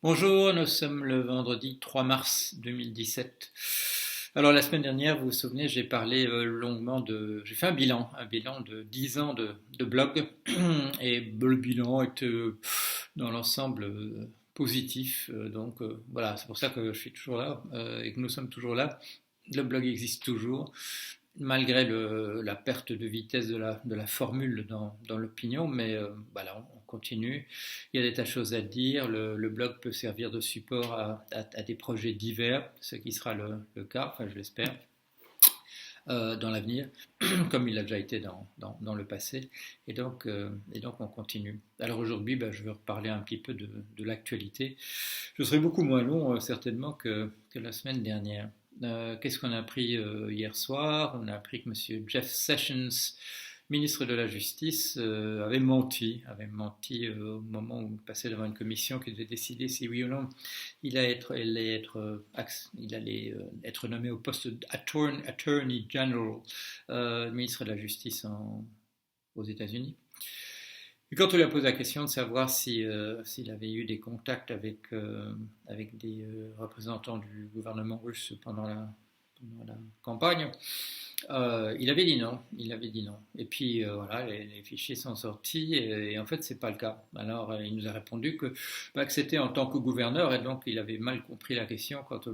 Bonjour, nous sommes le vendredi 3 mars 2017. Alors la semaine dernière, vous vous souvenez, j'ai parlé longuement j'ai fait un bilan de 10 ans de blog, et le bilan était dans l'ensemble positif. Voilà, c'est pour ça que je suis toujours là et que nous sommes toujours là. Le blog existe toujours malgré la perte de vitesse de la formule dans l'opinion, mais voilà, on continue. Il y a des tas de choses à dire. Le blog peut servir de support à des projets divers, ce qui sera le cas, enfin je l'espère, dans l'avenir, comme il a déjà été dans le passé. Et donc on continue. Alors aujourd'hui, je vais reparler un petit peu de l'actualité. Je serai beaucoup moins long, certainement, que la semaine dernière. Qu'est-ce qu'on a appris hier soir? On a appris que M. Jeff Sessions, ministre de la Justice, avait menti au moment où il passait devant une commission qui devait décider si oui ou non il allait être nommé au poste d'Attorney General, ministre de la Justice aux États-Unis. Et quand on lui a posé la question de savoir s'il avait eu des contacts avec des représentants du gouvernement russe pendant la campagne, il avait dit non. Et puis voilà, les fichiers sont sortis et en fait c'est pas le cas. Alors il nous a répondu que c'était en tant que gouverneur et donc il avait mal compris la question quand on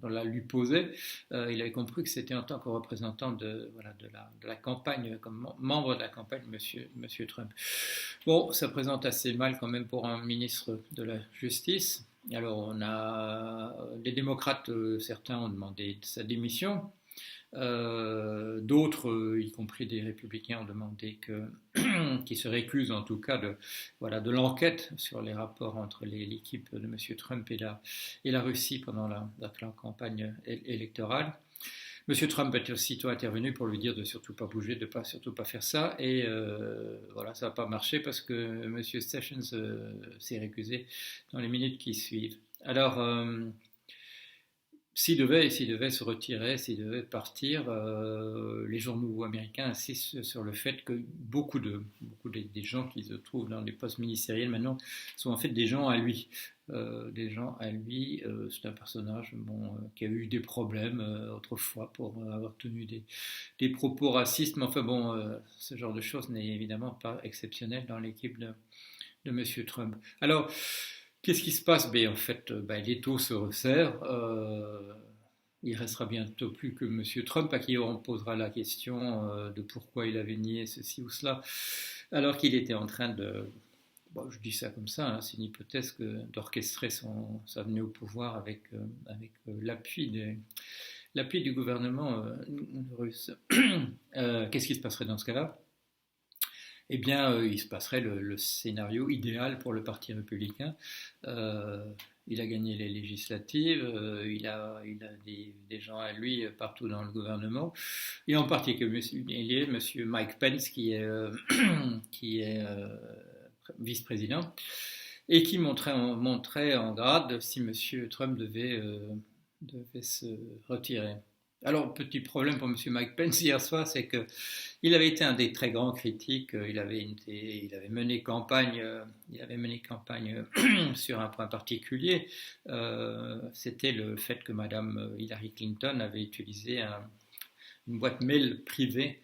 la lui posait. Il avait compris que c'était en tant que représentant de la campagne, comme membre de la campagne, monsieur Trump. Bon, ça présente assez mal quand même pour un ministre de la Justice. Alors, on a les démocrates, certains ont demandé sa démission. D'autres, y compris des républicains, ont demandé qu'il se récuse en tout cas de l'enquête sur les rapports entre l'équipe de M. Trump et la Russie pendant la campagne électorale. M. Trump est aussitôt intervenu pour lui dire de surtout pas bouger, de surtout pas faire ça, et voilà, ça n'a pas marché parce que M. Sessions s'est récusé dans les minutes qui suivent. Alors, s'il devait se retirer, s'il devait partir, les journaux américains insistent sur le fait que beaucoup des gens qui se trouvent dans les postes ministériels maintenant sont en fait des gens à lui. C'est un personnage qui a eu des problèmes autrefois pour avoir tenu des propos racistes, mais enfin bon, ce genre de choses n'est évidemment pas exceptionnel dans l'équipe de M. Trump. Alors, qu'est-ce qui se passe? En fait, l'étau se resserre. Il restera bientôt plus que M. Trump à qui on posera la question de pourquoi il avait nié ceci ou cela, alors qu'il était en train je dis ça comme ça, c'est une hypothèse d'orchestrer sa venue au pouvoir avec l'appui du gouvernement russe. Qu'est-ce qui se passerait dans ce cas-là? Eh bien, il se passerait le scénario idéal pour le Parti républicain. Il a gagné les législatives, il a des gens à lui partout dans le gouvernement, et en particulier M. Mike Pence qui est vice-président, et qui montrait en grade si M. Trump devait se retirer. Alors, petit problème pour M. Mike Pence hier soir, c'est qu'il avait été un des très grands critiques. Il avait mené campagne sur un point particulier. C'était le fait que Mme Hillary Clinton avait utilisé une boîte mail privée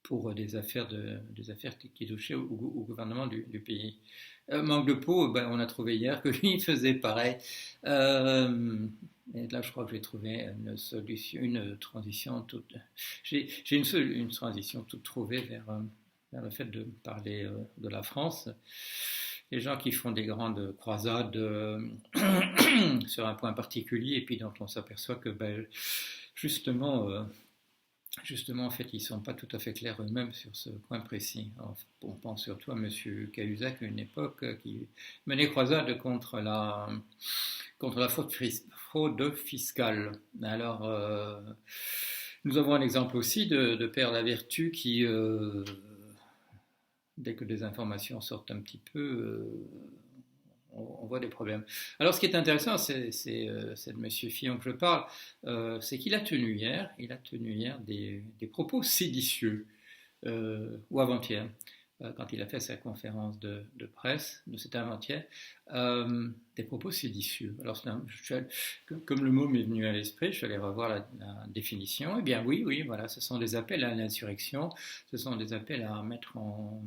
pour des affaires qui touchaient au gouvernement du pays. Manque de peau, on a trouvé hier que lui faisait pareil. Et là, je crois que j'ai trouvé une transition toute. J'ai une transition toute trouvée vers le fait de parler de la France. Les gens qui font des grandes croisades sur un point particulier et puis dont on s'aperçoit que justement, en fait, ils ne sont pas tout à fait clairs eux-mêmes sur ce point précis. Alors, on pense surtout à M. Cahuzac à une époque qui menait croisade contre la fraude fiscale. Alors, nous avons un exemple aussi de Père Lavertu qui, dès que des informations sortent un petit peu, on voit des problèmes. Alors, ce qui est intéressant, c'est de M. Fillon que je parle, c'est qu'il a tenu hier des propos séditieux, ou avant-hier. quand il a fait sa conférence de presse, c'était avant-hier, des propos séditieux. Alors, comme le mot m'est venu à l'esprit, je suis allé revoir la définition. Eh bien, oui, voilà, ce sont des appels à l'insurrection, ce sont des appels à mettre en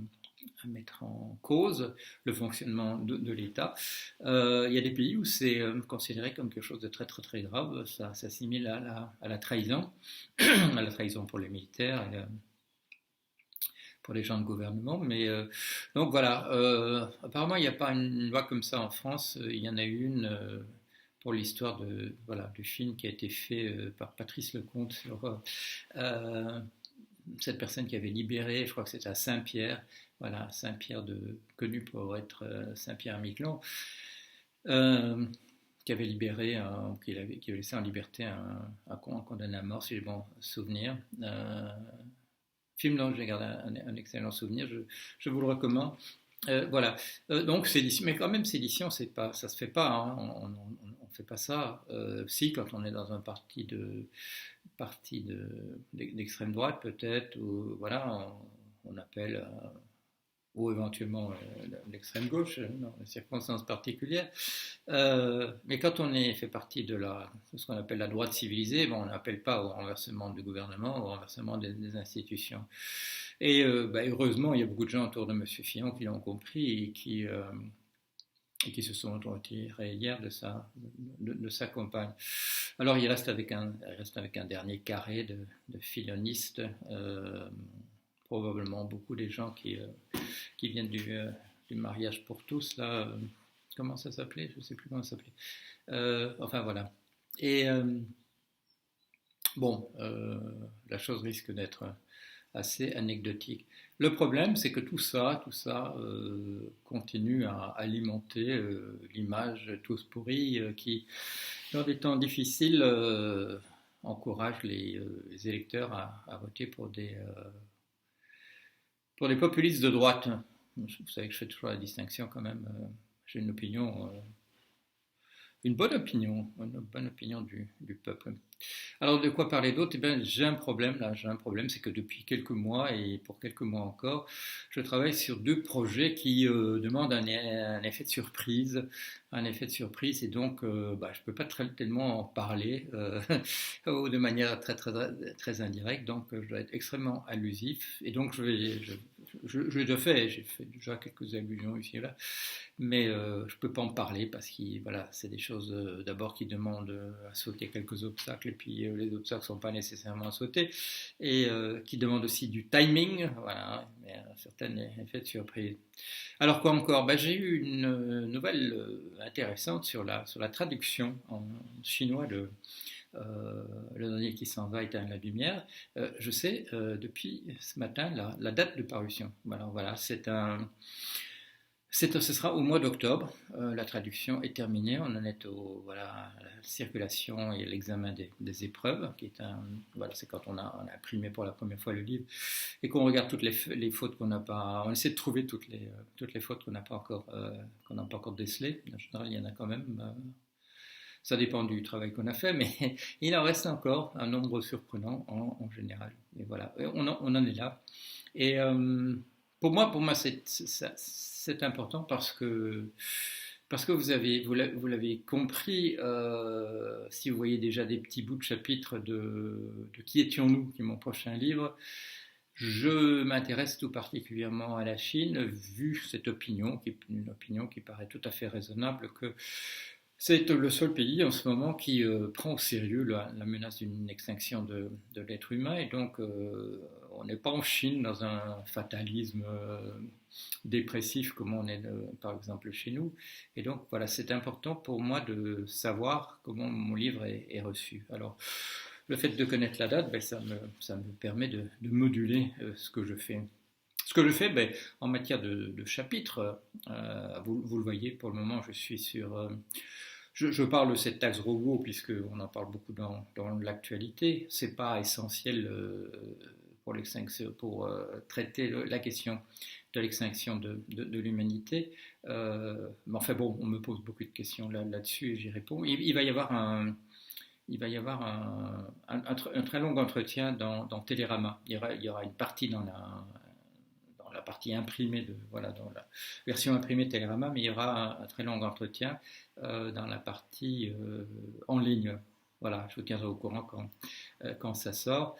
cause le fonctionnement de l'État. Il y a des pays où c'est considéré comme quelque chose de très très très grave, ça s'assimile à la trahison, à la trahison pour les militaires, et, pour les gens de gouvernement. Mais donc voilà, apparemment il n'y a pas une loi comme ça en France. Il y en a une pour l'histoire du film qui a été fait par Patrice Lecomte sur cette personne qui avait libéré, je crois que c'était à Saint-Pierre, voilà, Saint-Pierre connu pour être Saint-Pierre-Miquelon, qui avait libéré, qui avait laissé en liberté un condamné à mort, si j'ai bon souvenir. Film dont j'ai gardé un excellent souvenir, je vous le recommande. Voilà. Donc sédition, mais quand même sédition, ça se fait pas. Hein. On fait pas ça. Si, quand on est dans un parti d'extrême droite peut-être, ou voilà, on appelle ou éventuellement l'extrême gauche dans des circonstances particulières. Mais quand on fait partie de ce qu'on appelle la droite civilisée, bon, on n'appelle pas au renversement du gouvernement, au renversement des institutions. Et heureusement, il y a beaucoup de gens autour de M. Fillon qui l'ont compris et qui se sont retirés hier de sa campagne. Alors il reste avec un dernier carré de fillonistes, probablement beaucoup des gens qui viennent du mariage pour tous, là, comment ça s'appelait? Je ne sais plus comment ça s'appelait. Enfin voilà. Et la chose risque d'être assez anecdotique. Le problème, c'est que tout ça continue à alimenter l'image tous pourris qui, dans des temps difficiles, encourage les électeurs à voter pour des populistes de droite. Vous savez que je fais toujours la distinction quand même. J'ai une bonne opinion du peuple. Alors de quoi parler d'autre? Eh bien, j'ai un problème, c'est que depuis quelques mois, et pour quelques mois encore, je travaille sur deux projets qui demandent un effet de surprise. Et donc je ne peux pas tellement en parler ou de manière très, très, très indirecte, donc je dois être extrêmement allusif, et donc j'ai fait déjà quelques allusions ici et là, mais je ne peux pas en parler parce que voilà, c'est des choses d'abord qui demandent à sauter quelques obstacles, et puis les obstacles ne sont pas nécessairement à sauter, et qui demandent aussi du timing, voilà, mais un certain effet de surprise. Alors quoi encore? J'ai eu une nouvelle intéressante sur la traduction en chinois de Le dernier qui s'en va éteindre la lumière. Je sais depuis ce matin la date de parution. Alors voilà, ce sera au mois d'octobre. La traduction est terminée. On en est à la circulation et l'examen des épreuves, qui est c'est quand on a imprimé pour la première fois le livre et qu'on regarde toutes les fautes qu'on n'a pas. On essaie de trouver toutes les fautes qu'on n'a pas encore décelées. En général, il y en a quand même. Ça dépend du travail qu'on a fait, mais il en reste encore un nombre surprenant en général. Et voilà, on en est là. Et pour moi, c'est important parce que vous l'avez compris, si vous voyez déjà des petits bouts de chapitres de Qui étions-nous, qui est mon prochain livre, je m'intéresse tout particulièrement à la Chine, vu cette opinion, qui est une opinion qui paraît tout à fait raisonnable, que c'est le seul pays en ce moment qui prend au sérieux la menace d'une extinction de l'être humain, et donc on n'est pas en Chine dans un fatalisme dépressif comme on est par exemple chez nous. Et donc voilà, c'est important pour moi de savoir comment mon livre est reçu. Alors le fait de connaître la date, ça me permet de moduler ce que je fais. Ce que je fais, en matière de chapitres, vous le voyez, pour le moment je suis sur... Je parle de cette taxe robot puisqu'on en parle beaucoup dans l'actualité. Ce n'est pas essentiel pour traiter la question de l'extinction de l'humanité. Mais enfin bon, on me pose beaucoup de questions là-dessus et j'y réponds. Il va y avoir un très long entretien dans Télérama. Il y aura une partie dans la partie imprimée, voilà, dans la version imprimée de Télérama, mais il y aura un très long entretien dans la partie en ligne. Voilà, je vous tiendrai au courant quand ça sort.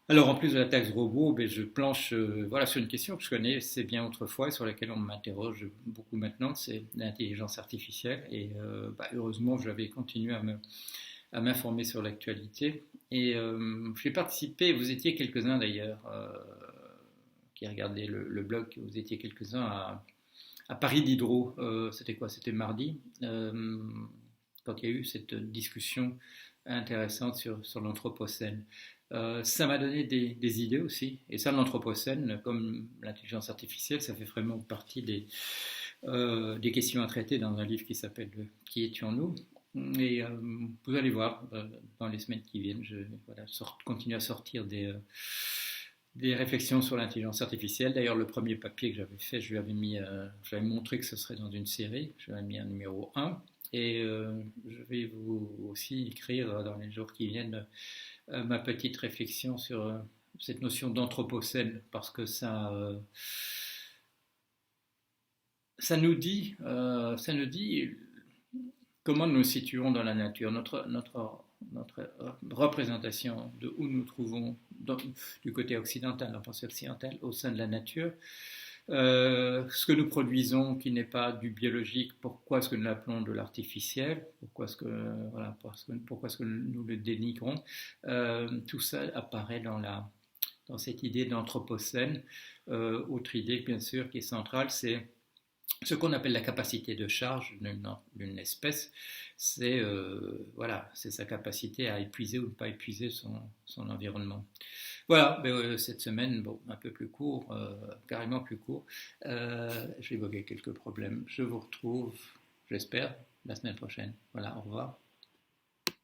Alors, en plus de la taxe robot, ben, je planche voilà, sur une question que je connaissais bien autrefois et sur laquelle on m'interroge beaucoup maintenant, c'est l'intelligence artificielle. Et heureusement, j'avais continué à m'informer sur l'actualité. Et j'ai participé, vous étiez quelques-uns d'ailleurs, qui regardaient le blog, vous étiez quelques-uns à Paris Diderot. C'était quoi? C'était mardi, quand il y a eu cette discussion intéressante sur l'Anthropocène. Ça m'a donné des idées aussi. Et ça, l'Anthropocène, comme l'intelligence artificielle, ça fait vraiment partie des questions à traiter dans un livre qui s'appelle Qui étions-nous? Et vous allez voir, dans les semaines qui viennent, je vais continuer à sortir des réflexions sur l'intelligence artificielle. D'ailleurs, le premier papier que j'avais fait, je lui avais montré que ce serait dans une série. Je lui avais mis un numéro 1. Et je vais vous aussi écrire dans les jours qui viennent ma petite réflexion sur cette notion d'anthropocène, parce que ça nous dit comment nous nous situons dans la nature, notre représentation de où nous nous trouvons du côté occidental, en pensée occidentale, au sein de la nature. Ce que nous produisons qui n'est pas du biologique, pourquoi est-ce que nous l'appelons de l'artificiel, pourquoi est-ce que nous le dénigrons, tout ça apparaît dans cette idée d'anthropocène. Autre idée bien sûr qui est centrale, c'est ce qu'on appelle la capacité de charge d'une espèce. C'est sa capacité à épuiser ou ne pas épuiser son environnement. Voilà, cette semaine, un peu plus court, carrément plus court. J'ai évoqué quelques problèmes. Je vous retrouve, j'espère, la semaine prochaine. Voilà, au revoir.